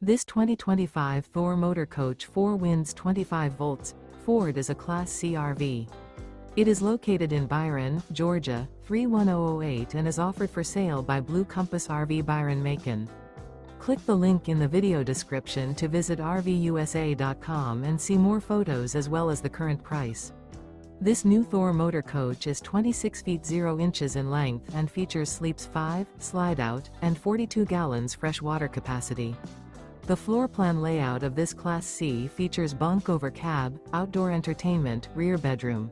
This 2025 Thor Motor Coach 4 Winds 25 volts Ford is a Class C RV. It is located in Byron, Georgia, 31008 and is offered for sale by Blue Compass RV Byron-Macon. Click the link in the video description to visit RVUSA.com and see more photos as well as the current price. This new Thor Motor Coach is 26 feet 0 inches in length and features sleeps 5, slide-out, and 42 gallons fresh water capacity. The floor plan layout of this Class C features bunk over cab, outdoor entertainment, rear bedroom.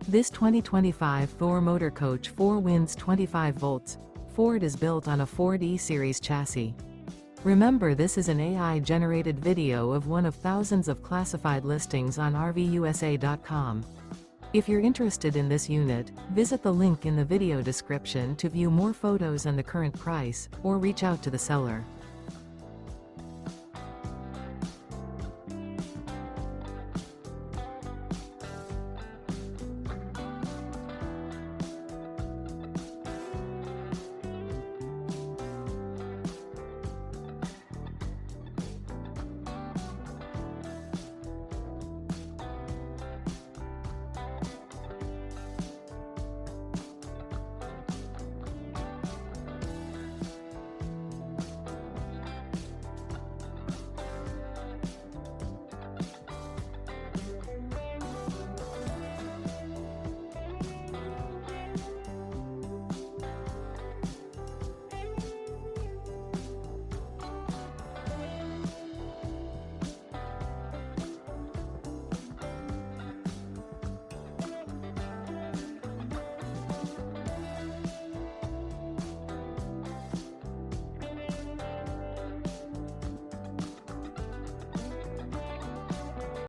This 2025 Thor Motor Coach 4 Winds 25 volts Ford is built on a Ford E-Series chassis. Remember, this is an AI-generated video of one of thousands of classified listings on RVUSA.com. If you're interested in this unit, visit the link in the video description to view more photos and the current price, or reach out to the seller.